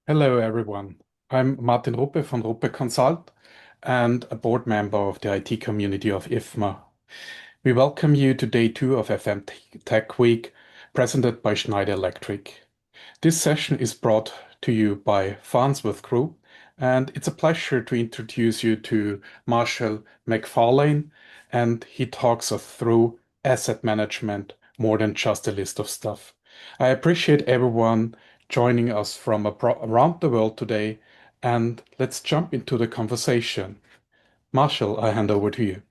Hello, everyone. I'm Martin Ruppe from Ruppe Consult and a board member of the IT community of IFMA. We welcome you to day two of FM Tech Week, presented by Schneider Electric. This session is brought to you by Farnsworth Group, and it's a pleasure to introduce you to Marshall MacFarlane, and he talks us through asset management more than just a list of stuff. I appreciate everyone joining us from around the world today, and let's jump into the conversation. Marshall, I hand over to you.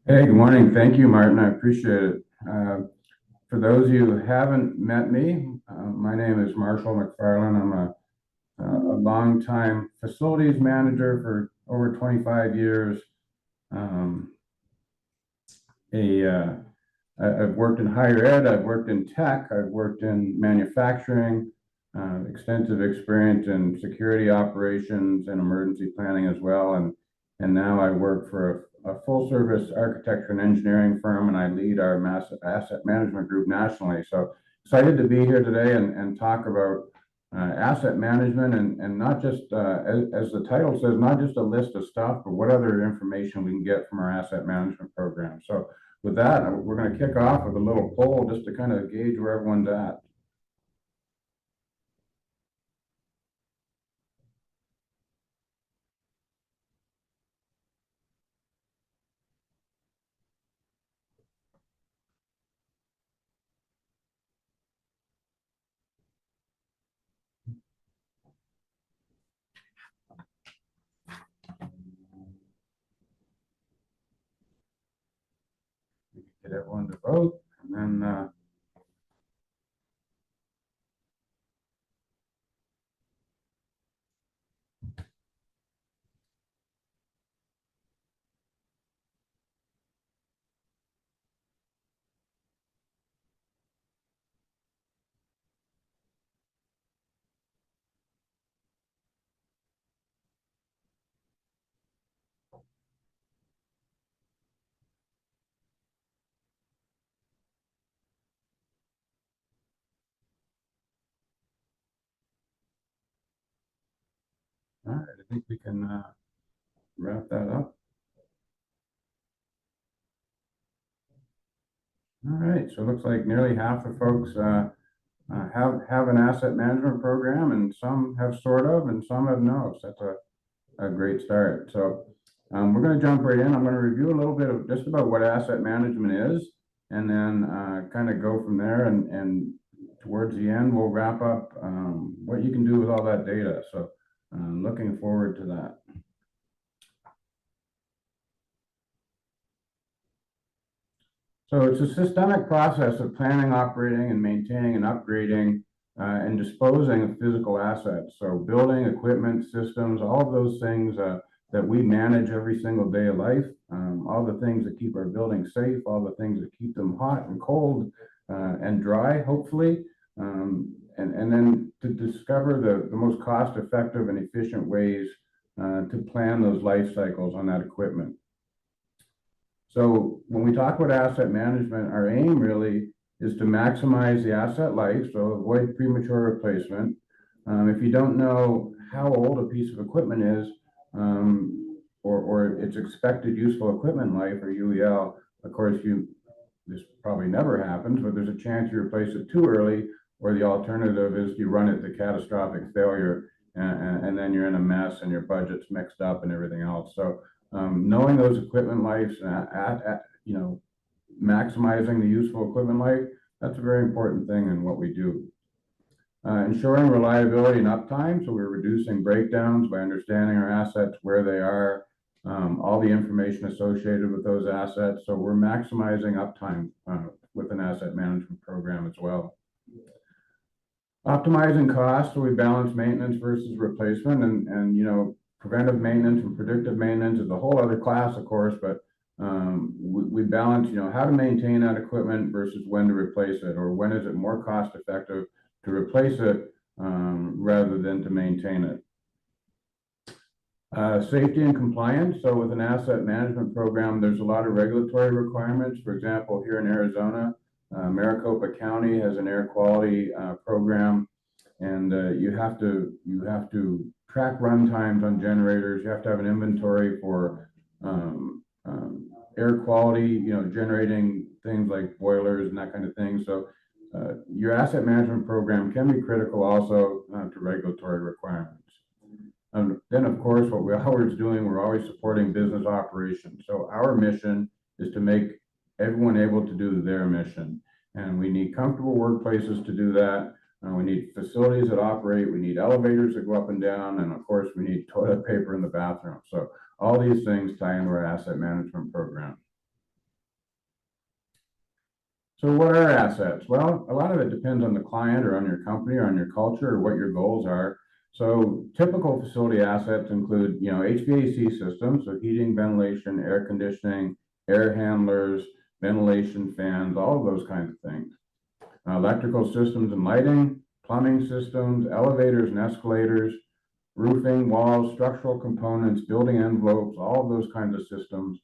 Hey, good morning. Thank you, Martin. I appreciate it. For those of you who haven't met me, my name is Marshall MacFarlane. I'm a longtime facilities manager for over 25 years. Um, I've worked in higher ed, I've worked in tech, I've worked in manufacturing, extensive experience in security operations and emergency planning as well. And now I work for a full service architecture and engineering firm, and I lead our massive asset management group nationally. So excited to be here today and talk about asset management and not just, as the title says, not just a list of stuff, but what other information we can get from our asset management program. So with that, we're going to kick off with a little poll just to kind of gauge where everyone's at. Get everyone to vote, and then all right, I think we can wrap that up. All right, so it looks like nearly half the folks have an asset management program, and some have sort of, and some have no. So that's a great start. So we're going to jump right in. I'm going to review a little bit of just about what asset management is, and then kind of go from there. And towards the end, we'll wrap up what you can do with all that data. So looking forward to that. So it's a systemic process of planning, operating, and maintaining and upgrading and disposing of physical assets. So building, equipment, systems, all of those things that we manage every single day of life, all the things that keep our buildings safe, all the things that keep them hot and cold and dry, hopefully, and then to discover the most cost-effective and efficient ways to plan those life cycles on that equipment. So when we talk about asset management, our aim really is to maximize the asset life, so avoid premature replacement. If you don't know how old a piece of equipment is, or its expected useful equipment life, or UEL, of course, this probably never happens, but there's a chance you replace it too early, or the alternative is you run it to catastrophic failure, and then you're in a mess and your budget's mixed up and everything else. So knowing those equipment lives, maximizing the useful equipment life, that's a very important thing in what we do. Ensuring reliability and uptime, so we're reducing breakdowns by understanding our assets, where they are, all the information associated with those assets. So we're maximizing uptime with an asset management program as well. Optimizing costs, so we balance maintenance versus replacement, and preventive maintenance and predictive maintenance is a whole other class, of course, but we balance, how to maintain that equipment versus when to replace it, or when is it more cost effective to replace it rather than to maintain it. Safety and compliance. So with an asset management program, there's a lot of regulatory requirements. For example, here in Arizona, Maricopa County has an air quality program and you have to track run times on generators. You have to have an inventory for air quality, generating things like boilers and that kind of thing. So your asset management program can be critical also to regulatory requirements. And then, of course, what we're always doing, we're always supporting business operations. So our mission is to make everyone able to do their mission. And we need comfortable workplaces to do that. We need facilities that operate. We need elevators that go up and down. And of course, we need toilet paper in the bathroom. So all these things tie into our asset management program. So what are assets? Well, a lot of it depends on the client or on your company or on your culture or what your goals are. So typical facility assets include, HVAC systems, so heating, ventilation, air conditioning, air handlers, ventilation fans, all of those kinds of things. Electrical systems and lighting, plumbing systems, elevators and escalators, roofing, walls, structural components, building envelopes, all of those kinds of systems.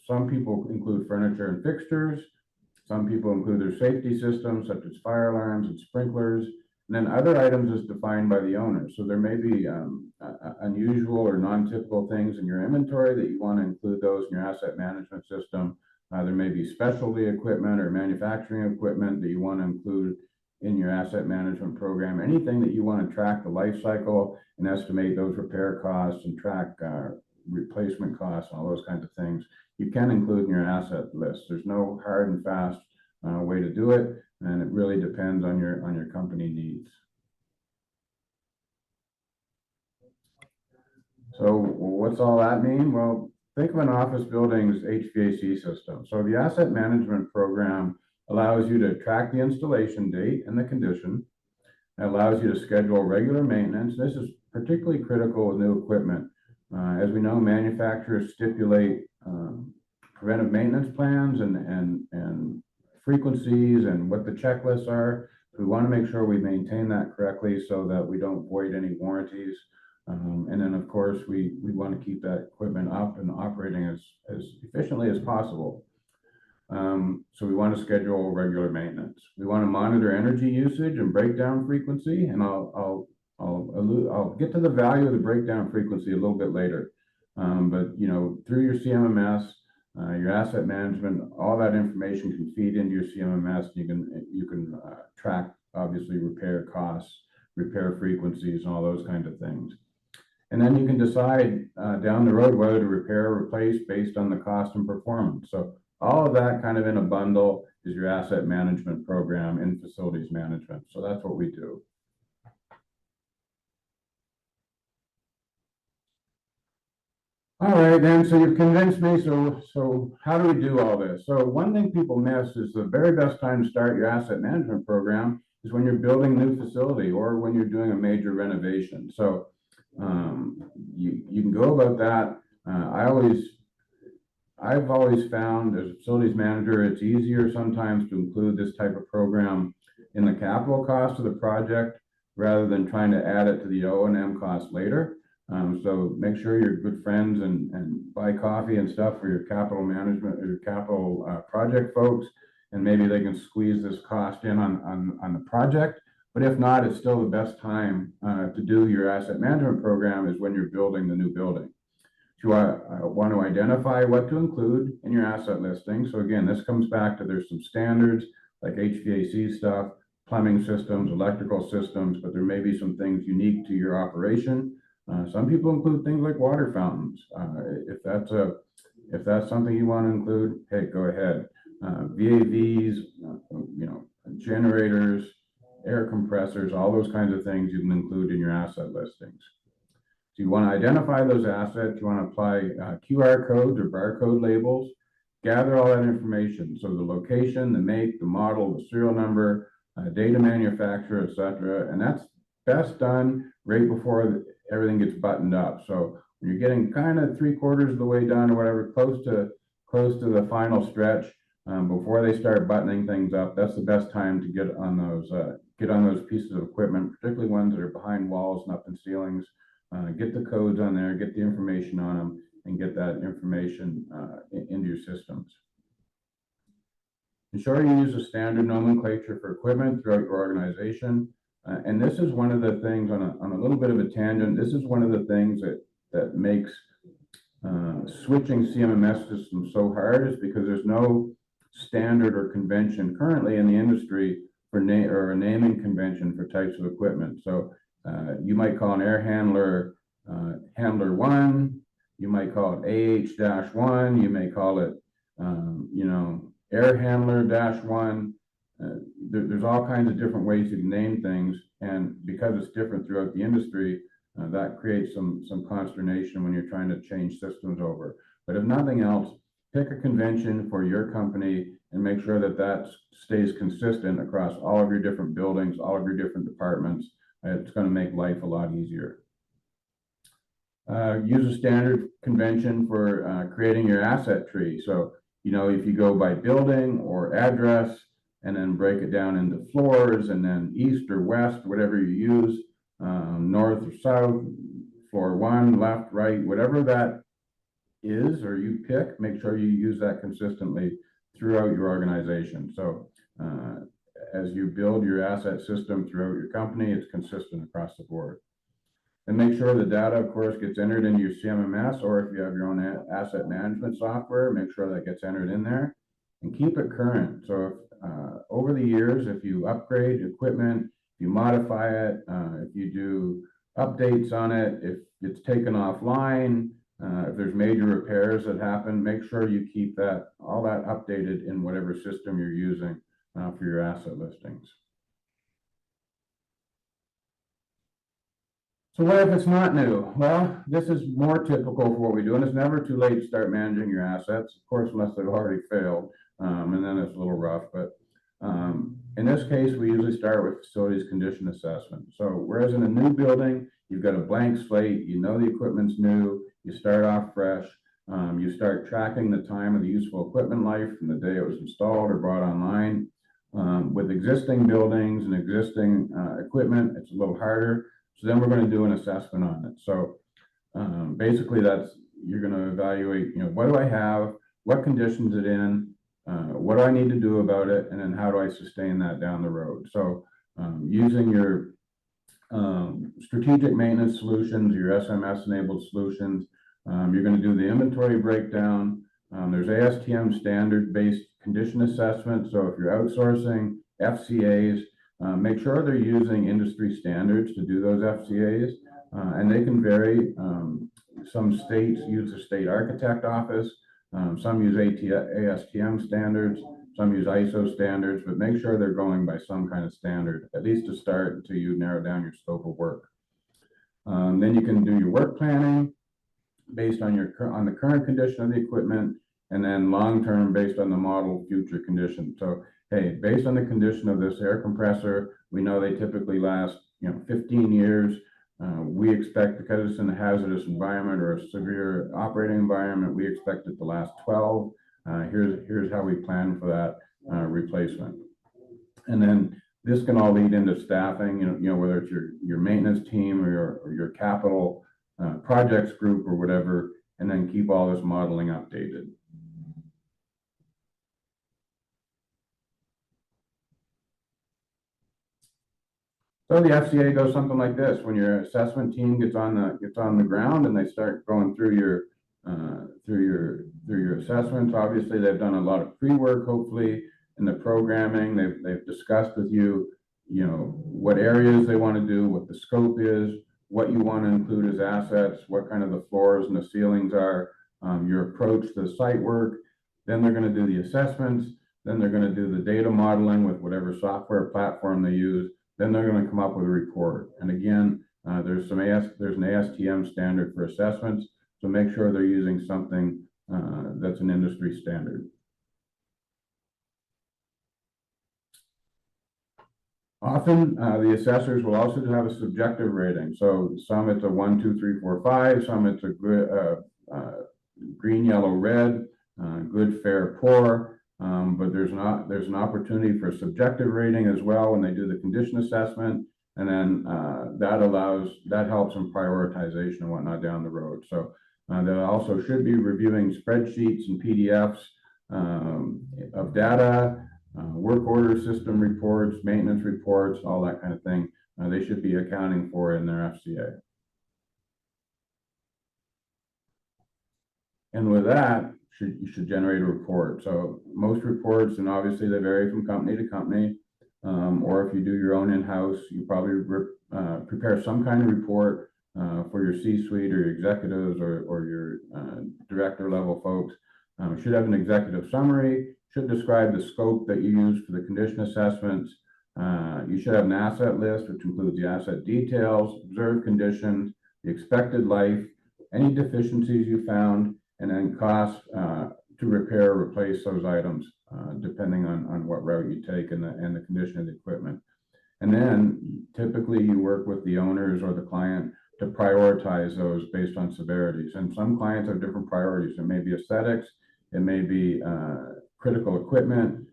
Some people include furniture and fixtures. Some people include their safety systems, such as fire alarms and sprinklers. And then other items is defined by the owner. So there may be unusual or non-typical things in your inventory that you want to include those in your asset management system. There may be specialty equipment or manufacturing equipment that you want to include in your asset management program. Anything that you want to track the life cycle and estimate those repair costs and track replacement costs and all those kinds of things, you can include in your asset list. There's no hard and fast way to do it, and it really depends on your company needs. So what's all that mean? Well, think of an office building's HVAC system. So the asset management program allows you to track the installation date and the condition. It allows you to schedule regular maintenance. This is particularly critical with new equipment. As we know, manufacturers stipulate preventive maintenance plans and frequencies and what the checklists are. We want to make sure we maintain that correctly so that we don't void any warranties. And then, of course, we want to keep that equipment up and operating as efficiently as possible. So we want to schedule regular maintenance. We want to monitor energy usage and breakdown frequency, and I'll get to the value of the breakdown frequency a little bit later. But through your CMMS, your asset management, all that information can feed into your CMMS. You can track obviously repair costs, repair frequencies, and all those kinds of things. And then you can decide down the road whether to repair or replace based on the cost and performance. So all of that kind of in a bundle is your asset management program in facilities management. So that's what we do. All right, then, so you've convinced me. So how do we do all this? So one thing people miss is the very best time to start your asset management program is when you're building a new facility or when you're doing a major renovation. So you can go about that. I've always found as a facilities manager, it's easier sometimes to include this type of program in the capital cost of the project rather than trying to add it to the O&M cost later. So make sure you're good friends and buy coffee and stuff for your capital management or your capital project folks, and maybe they can squeeze this cost in on the project. But if not, it's still the best time to do your asset management program is when you're building the new building. So you want to identify what to include in your asset listing. So again, this comes back to there's some standards like HVAC stuff, plumbing systems, electrical systems, but there may be some things unique to your operation. Some people include things like water fountains. If that's something you want to include, hey, go ahead. VAVs, generators, air compressors, all those kinds of things you can include in your asset listings. So you want to identify those assets. You want to apply QR codes or barcode labels. Gather all that information. So the location, the make, the model, the serial number, data manufacturer, etc. And that's best done right before everything gets buttoned up. So when you're getting kind of 3/4 of the way done or whatever, close to the final stretch, before they start buttoning things up, that's the best time to get on those pieces of equipment, particularly ones that are behind walls and up in ceilings. Get the codes on there, get the information on them, and get that information into your systems. Ensure you use a standard nomenclature for equipment throughout your organization. And this is one of the things on a little bit of a tangent. This is one of the things that makes switching CMMS systems so hard, is because there's no standard or convention currently in the industry for a naming convention for types of equipment. So you might call an air handler handler 1, you might call it AH-1, you may call it air handler -1. There's all kinds of different ways you can name things, and because it's different throughout the industry, that creates some consternation when you're trying to change systems over. But if nothing else, pick a convention for your company and make sure that that stays consistent across all of your different buildings, all of your different departments. It's going to make life a lot easier. Use a standard convention for creating your asset tree. So, if you go by building or address and then break it down into floors and then east or west, whatever you use, north or south, floor 1, left, right, whatever that is or you pick, make sure you use that consistently throughout your organization. So as you build your asset system throughout your company, it's consistent across the board. And make sure the data, of course, gets entered into your CMMS, or if you have your own asset management software, make sure that gets entered in there and keep it current. So if, over the years, if you upgrade equipment, if you modify it, if you do updates on it, if it's taken offline, if there's major repairs that happen, make sure you keep all that updated in whatever system you're using for your asset listings. So what if it's not new? Well, this is more typical for what we do, and it's never too late to start managing your assets, of course, unless they've already failed, and then it's a little rough. But in this case, we usually start with facilities condition assessment. So whereas in a new building, you've got a blank slate, the equipment's new, you start off fresh, you start tracking the time of the useful equipment life from the day it was installed or brought online. With existing buildings and existing equipment, it's a little harder. So then we're going to do an assessment on it. So basically you're going to evaluate, what do I have, what conditions it in, what do I need to do about it, and then how do I sustain that down the road. So using your strategic maintenance solutions, your SMS enabled solutions, you're going to do the inventory breakdown. There's ASTM standard based condition assessment. So if you're outsourcing FCAs, make sure they're using industry standards to do those FCAs, and they can vary. Some states use the state architect office, some use ASTM standards, some use ISO standards, but make sure they're going by some kind of standard, at least to start, until you narrow down your scope of work. Then you can do your work planning based on the current condition of the equipment, and then long-term based on the model future condition. So hey, based on the condition of this air compressor, we know they typically last 15 years. We expect, because it's in a hazardous environment or a severe operating environment, we expect it to last 12. Here's how we plan for that replacement. And then this can all lead into staffing, whether it's your maintenance team or your capital projects group or whatever, and then keep all this modeling updated. So the FCA goes something like this: when your assessment team gets on the ground and they start going through your assessments, obviously they've done a lot of pre-work, hopefully, in the programming. They've discussed with you, what areas they want to do, what the scope is, what you want to include as assets, what kind of the floors and the ceilings are, your approach to the site work. Then they're going to do the assessments. Then they're going to do the data modeling with whatever software platform they use. Then they're going to come up with a report. And again, there's an ASTM standard for assessments, so make sure they're using something that's an industry standard. Often, the assessors will also have a subjective rating. So some it's a 1, 2, 3, 4, 5. Some it's a green, yellow, red, good, fair, poor. But there's an opportunity for a subjective rating as well when they do the condition assessment, and then that helps in prioritization and whatnot down the road. So they also should be reviewing spreadsheets and PDFs of data, work order system reports, maintenance reports, all that kind of thing. they should be accounting for in their FCA. And with that, you should generate a report. So most reports, and obviously they vary from company to company, or if you do your own in-house, you probably prepare some kind of report for your C-suite or your executives or your director level folks. Should have an executive summary, should describe the scope that you use for the condition assessments. You should have an asset list, which includes the asset details, observed conditions, the expected life, any deficiencies you found, and then costs to repair or replace those items, depending on what route you take and the condition of the equipment. And then typically you work with the owners or the client to prioritize those based on severities. And some clients have different priorities. It may be aesthetics, it may be critical equipment,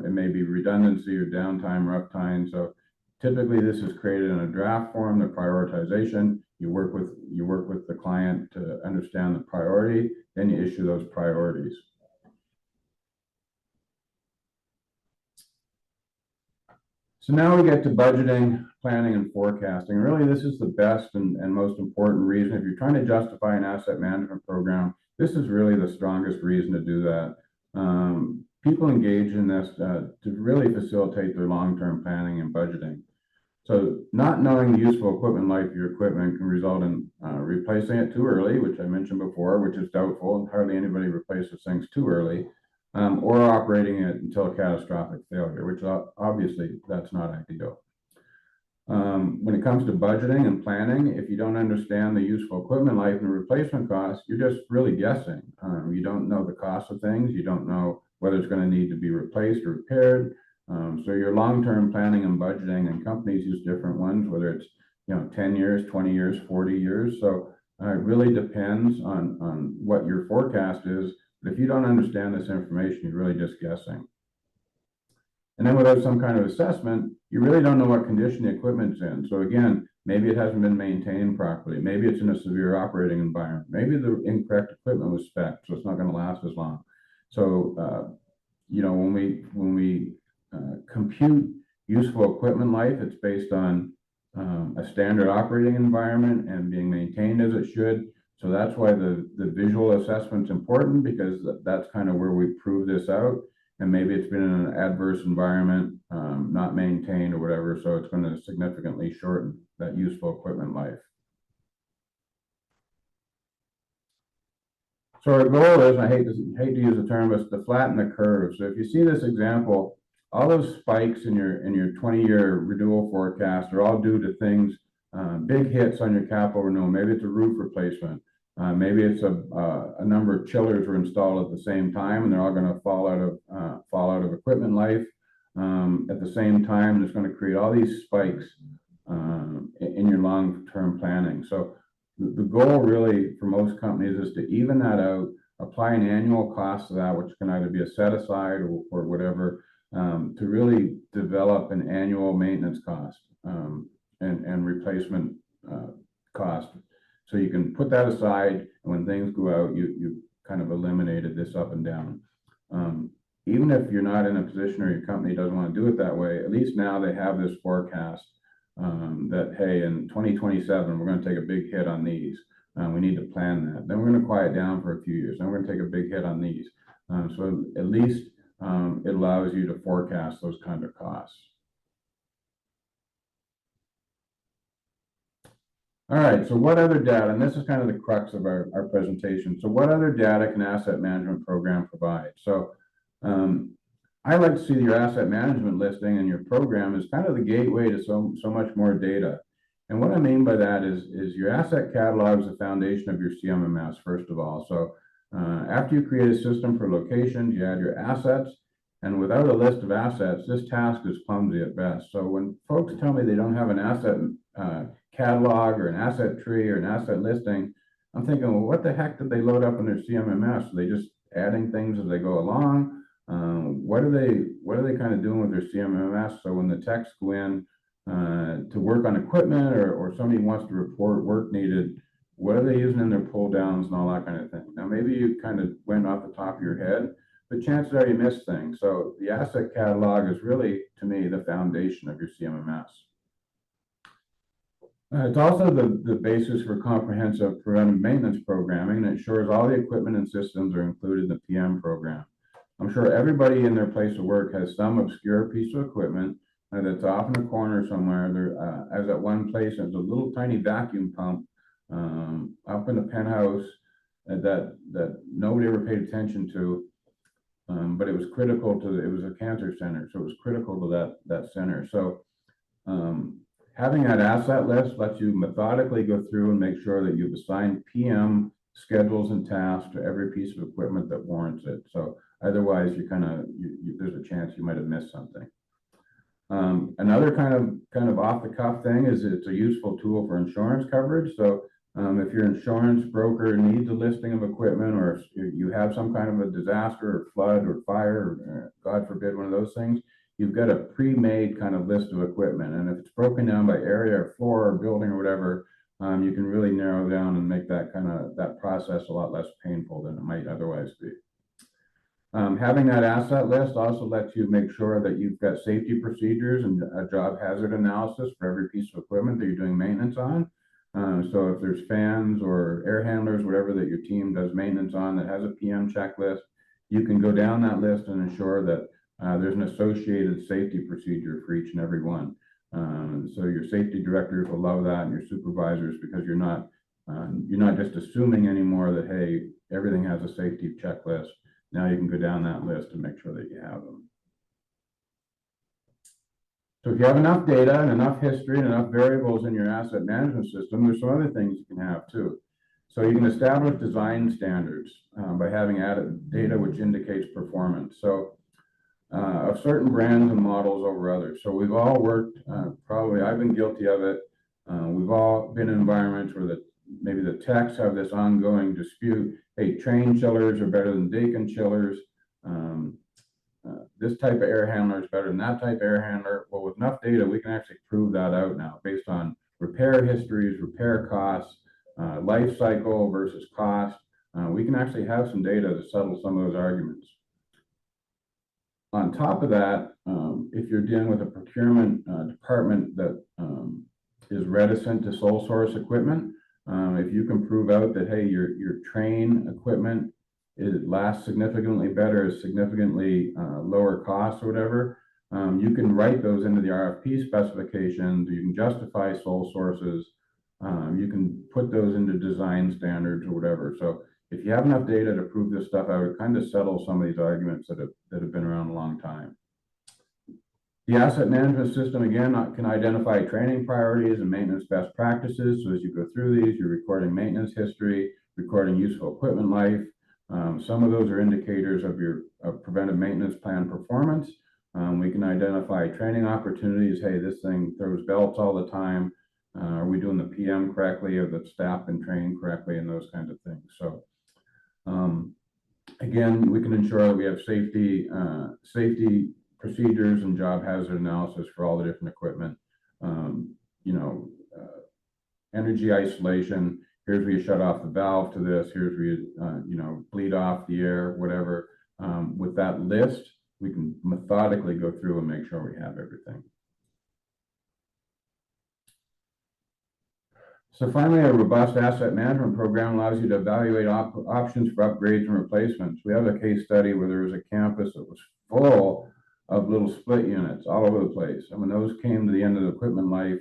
it may be redundancy or downtime, rough time. So typically this is created in a draft form, the prioritization. You work with the client to understand the priority, then you issue those priorities. So now we get to budgeting, planning, and forecasting. Really, this is the best and most important reason. If you're trying to justify an asset management program, this is really the strongest reason to do that. People engage in this to really facilitate their long-term planning and budgeting. So not knowing the useful equipment life of your equipment can result in replacing it too early, which I mentioned before, which is doubtful. Hardly anybody replaces things too early, or operating it until a catastrophic failure, which obviously that's not ideal. When it comes to budgeting and planning, if you don't understand the useful equipment life and replacement costs, you're just really guessing. You don't know the cost of things. You don't know whether it's going to need to be replaced or repaired. So your long-term planning and budgeting, and companies use different ones, whether it's 10 years, 20 years, 40 years. So it really depends on what your forecast is. But if you don't understand this information, you're really just guessing. And then without some kind of assessment, you really don't know what condition the equipment's in. So again, maybe it hasn't been maintained properly. Maybe it's in a severe operating environment. Maybe the incorrect equipment was spec'd, so it's not going to last as long. So when we compute useful equipment life, it's based on a standard operating environment and being maintained as it should. So that's why the visual assessment's important, because that's kind of where we prove this out. And maybe it's been in an adverse environment, not maintained or whatever, so it's going to significantly shorten that useful equipment life. So our goal is, I hate to use the term, but it's to flatten the curve. So if you see this example, all those spikes in your 20-year renewal forecast are all due to things, big hits on your capital renewal. Maybe it's a roof replacement. Maybe it's a number of chillers were installed at the same time, and they're all going to fall out of equipment life. At the same time, it's going to create all these spikes in your long-term planning. So the goal really for most companies is to even that out, apply an annual cost to that, which can either be a set aside or whatever, to really develop an annual maintenance cost and replacement cost. So you can put that aside, and when things go out, you kind of eliminated this up and down. Even if you're not in a position or your company doesn't want to do it that way, at least now they have this forecast that, hey, in 2027, we're going to take a big hit on these. We need to plan that. Then we're going to quiet down for a few years. Then we're going to take a big hit on these. So at least it allows you to forecast those kind of costs. All right, so what other data, and this is kind of the crux of our presentation. So what other data can asset management program provide? So I like to see your asset management listing and your program as kind of the gateway to so much more data. And what I mean by that is your asset catalog is the foundation of your CMMS, first of all. So after you create a system for locations, you add your assets. And without a list of assets, this task is clumsy at best. So when folks tell me they don't have an asset catalog or an asset tree or an asset listing, I'm thinking, well, what the heck did they load up in their CMMS? Are they just adding things as they go along? What are they kind of doing with their CMMS? So when the techs go in to work on equipment or somebody wants to report work needed, what are they using in their pull downs and all that kind of thing? Now, maybe you kind of went off the top of your head, but chances are you missed things. So the asset catalog is really, to me, the foundation of your CMMS. It's also the basis for comprehensive preventive maintenance programming, and it ensures all the equipment and systems are included in the PM program. I'm sure everybody in their place of work has some obscure piece of equipment that's off in a corner somewhere. There, as at one place, there's a little tiny vacuum pump up in the penthouse that nobody ever paid attention to, but it was critical to it was a cancer center, so it was critical to that center. So having that asset list lets you methodically go through and make sure that you've assigned PM schedules and tasks to every piece of equipment that warrants it. So otherwise, there's a chance you might have missed something. Another kind of off the cuff thing is it's a useful tool for insurance coverage. So if your insurance broker needs a listing of equipment, or if you have some kind of a disaster or flood or fire, or God forbid, one of those things, you've got a pre-made kind of list of equipment. And if it's broken down by area or floor or building or whatever, you can really narrow down and make that process a lot less painful than it might otherwise be. Having that asset list also lets you make sure that you've got safety procedures and a job hazard analysis for every piece of equipment that you're doing maintenance on. So if there's fans or air handlers, whatever that your team does maintenance on that has a PM checklist, you can go down that list and ensure that there's an associated safety procedure for each and every one. So your safety directors will love that, and your supervisors, because you're not just assuming anymore that, hey, everything has a safety checklist. Now you can go down that list and make sure that you have them. So if you have enough data and enough history and enough variables in your asset management system, there's some other things you can have too. So you can establish design standards by having added data which indicates performance. So of certain brands and models over others. So we've all worked, probably I've been guilty of it. We've all been in environments where maybe the techs have this ongoing dispute. Hey, train chillers are better than Dakin chillers. This type of air handler is better than that type of air handler. Well, with enough data, we can actually prove that out now based on repair histories, repair costs, life cycle versus cost. We can actually have some data to settle some of those arguments. On top of that, if you're dealing with a procurement department that is reticent to sole source equipment, if you can prove out that, hey, your train equipment, it lasts significantly better, is significantly lower cost or whatever, you can write those into the RFP specifications. You can justify sole sources. You can put those into design standards or whatever. So if you have enough data to prove this stuff out, it kind of settles some of these arguments that have been around a long time. The asset management system, again, can identify training priorities and maintenance best practices. So as you go through these, you're recording maintenance history, recording useful equipment life. Some of those are indicators of your preventive maintenance plan performance. We can identify training opportunities. Hey, this thing throws belts all the time. Are we doing the PM correctly? Are the staff been trained correctly? And those kinds of things. So again, we can ensure that we have safety procedures and job hazard analysis for all the different equipment. Energy isolation. Here's where you shut off the valve to this. Here's where you, bleed off the air, whatever. With that list, we can methodically go through and make sure we have everything. So finally, a robust asset management program allows you to evaluate options for upgrades and replacements. We have a case study where there was a campus that was full of little split units all over the place. And when those came to the end of the equipment life,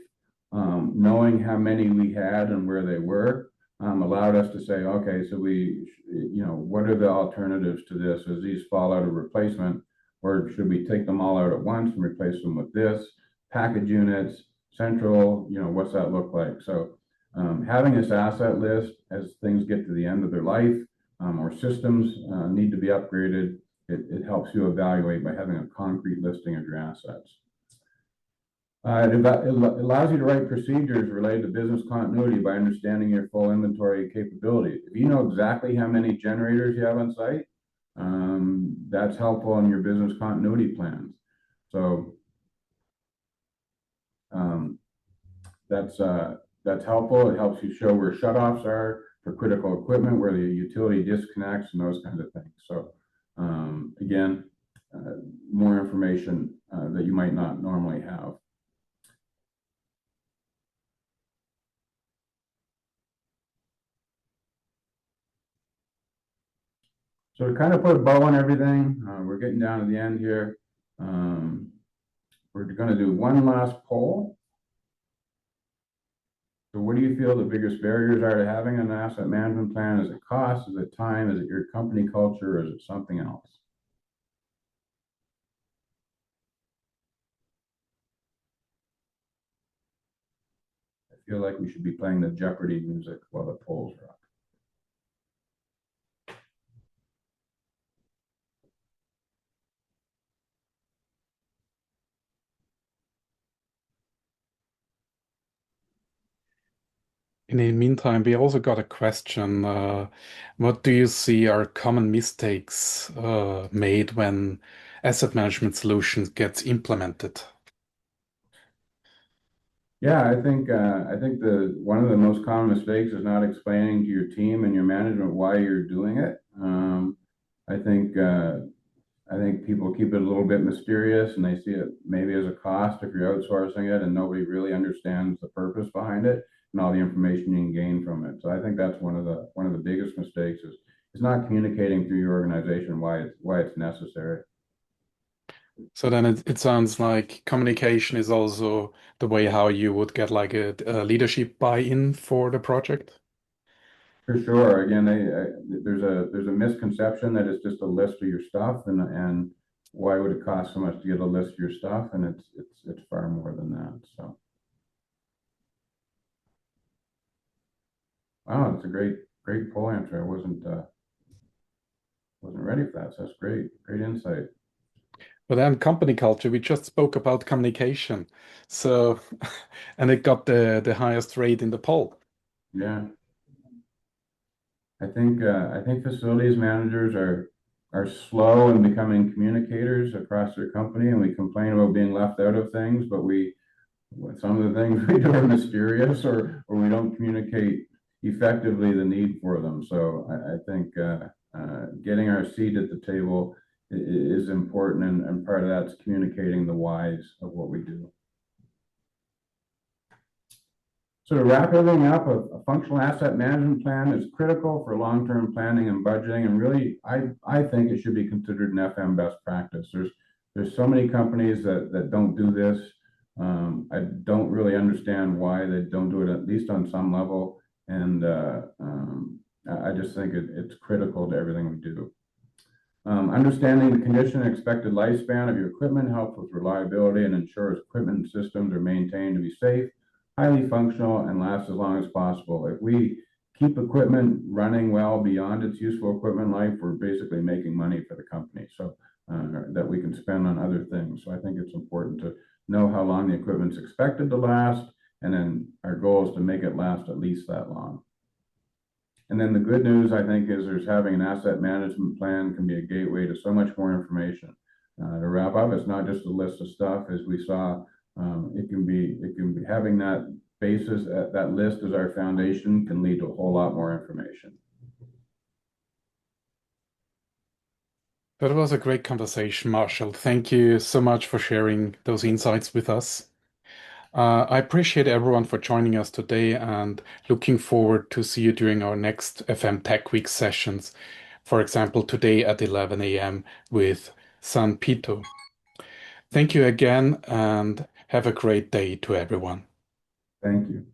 knowing how many we had and where they were allowed us to say, okay, so what are the alternatives to this as these fall out of replacement, or should we take them all out at once and replace them with this, package units, central, what's that look like? So having this asset list as things get to the end of their life or systems need to be upgraded, it helps you evaluate by having a concrete listing of your assets. It allows you to write procedures related to business continuity by understanding your full inventory capability. If you know exactly how many generators you have on site, that's helpful in your business continuity plans. So that's helpful. It helps you show where shutoffs are for critical equipment, where the utility disconnects, and those kinds of things. So again, more information that you might not normally have. So to kind of put a bow on everything, we're getting down to the end here. Um, we're going to do one last poll. So what do you feel the biggest barriers are to having an asset management plan? Is it cost? Is it time? Is it your company culture? Or is it something else? I feel like we should be playing the Jeopardy music while the polls are up. In the meantime, we also got a question. What do you see are common mistakes made when asset management solutions gets implemented? Yeah, I think the one of the most common mistakes is not explaining to your team and your management why you're doing it. I think I think people keep it a little bit mysterious and they see it maybe as a cost if you're outsourcing it and nobody really understands the purpose behind it and all the information you can gain from it. So I think that's one of the biggest mistakes is not communicating through your organization why it's necessary. So then it sounds like communication is also the way how you would get like a leadership buy-in for the project. For sure. Again, there's a misconception that it's just a list of your stuff, and why would it cost so much to get a list of your stuff? And it's far more than that. So, wow, it's a great poll answer. I wasn't ready for that. So that's great insight. But then company culture, we just spoke about communication. So, and it got the highest rate in the poll. Yeah, I think facilities managers are slow in becoming communicators across their company, and we complain about being left out of things, but we some of the things we do are mysterious or we don't communicate effectively the need for them. So I think getting our seat at the table is important, and part of that's communicating the whys of what we do. So to wrap everything up, a functional asset management plan is critical for long-term planning and budgeting, and really, I think it should be considered an FM best practice. There's so many companies that don't do this. I don't really understand why they don't do it, at least on some level, and I just think it's critical to everything we do. Understanding the condition and expected lifespan of your equipment helps with reliability and ensures equipment and systems are maintained to be safe, highly functional, and last as long as possible. If we keep equipment running well beyond its useful equipment life, we're basically making money for the company, so that we can spend on other things. So I think it's important to know how long the equipment's expected to last, and then our goal is to make it last at least that long. And then the good news, I think, is there's having an asset management plan can be a gateway to so much more information. To wrap up, it's not just a list of stuff, as we saw. It can be having that basis, that list as our foundation can lead to a whole lot more information. That was a great conversation, Marshall. Thank you so much for sharing those insights with us. I appreciate everyone for joining us today and looking forward to see you during our next FM Tech Week sessions. For example, today at 11 a.m. with San Pito. Thank you again and have a great day to everyone. Thank you.